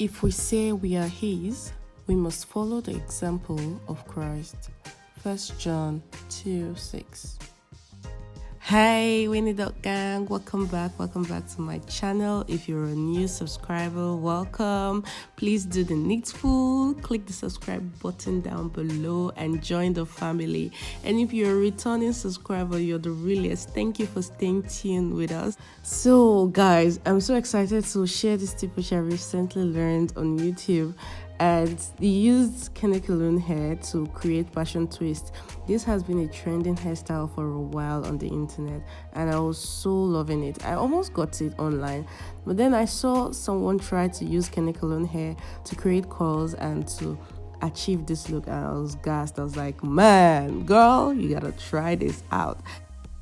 If we say we are his, we must follow the example of Christ. 1 John 2:6. Hey, Winnie Dot Gang, welcome back to my channel. If you're a new subscriber, welcome. Please do the needful, click the subscribe button down below and join the family. And if you're a returning subscriber, you're the realest. Thank you for staying tuned with us. So guys, I'm so excited to share this tip which I recently learned on YouTube. And they used Kanekalun hair to create passion twist. This has been a trending hairstyle for a while on the internet, and I was so loving it. I almost got it online, but then I saw someone try to use Kanekalun hair to create curls and to achieve this look, and I was gassed. I was like, man, girl, you gotta try this out.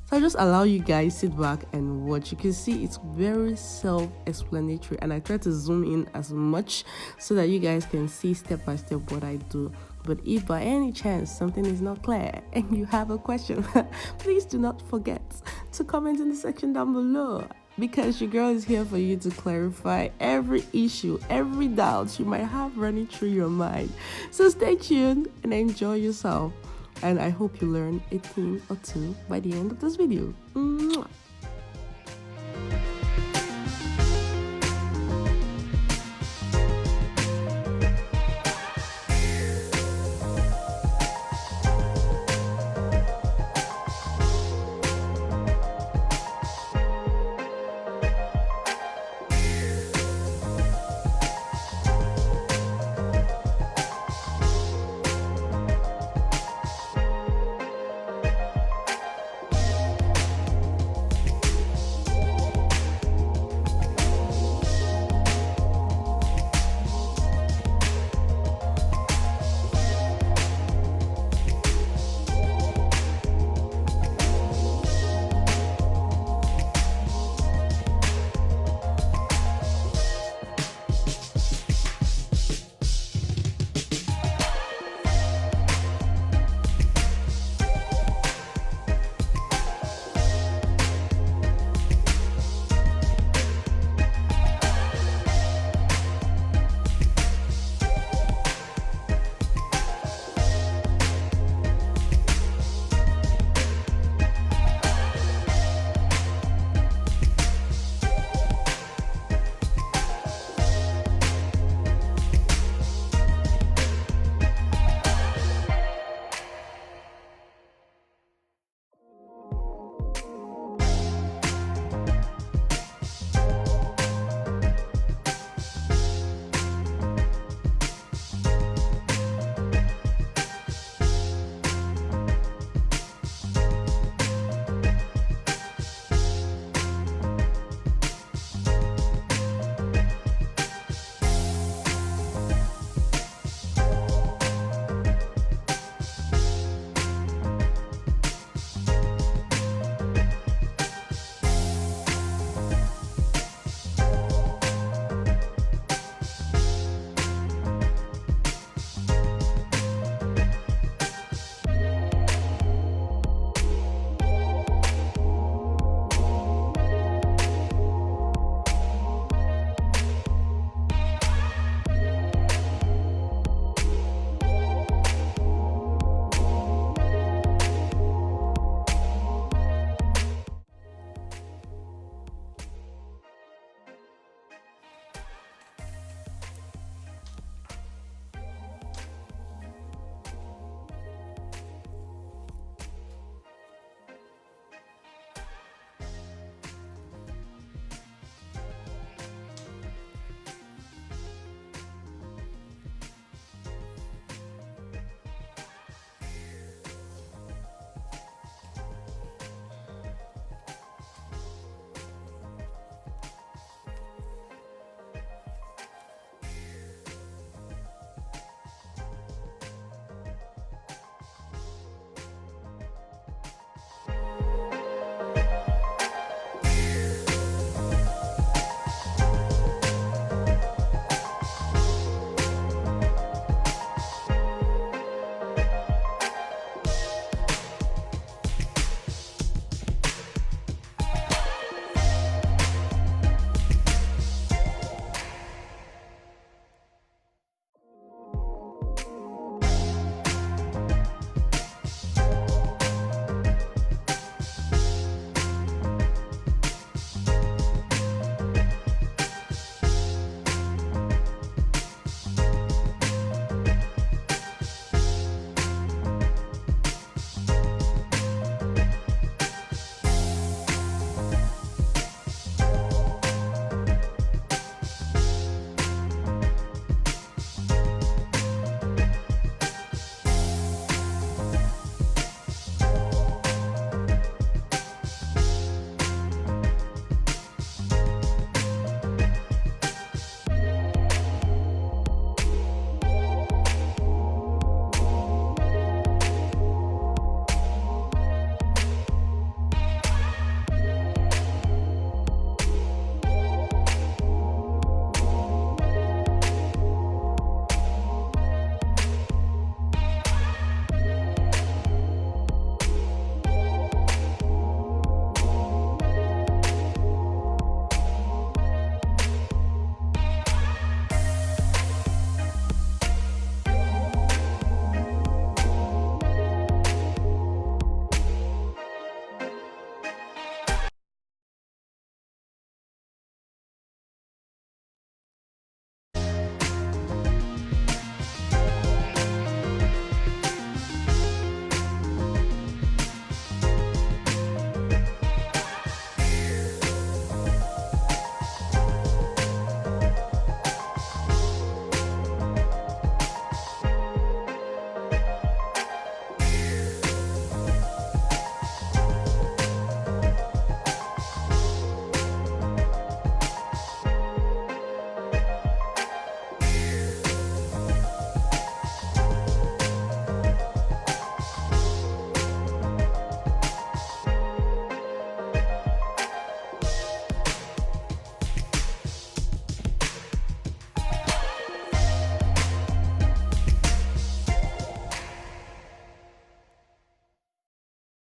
So I just allow you guys sit back and watch. You can see it's very self-explanatory, and I try to zoom in as much so that you guys can see step by step what I do. But if by any chance something is not clear and you have a question, please do not forget to comment in the section down below, because your girl is here for you to clarify every issue, every doubt you might have running through your mind. So stay tuned and enjoy yourself. And I hope you learn a thing or two by the end of this video. Mwah.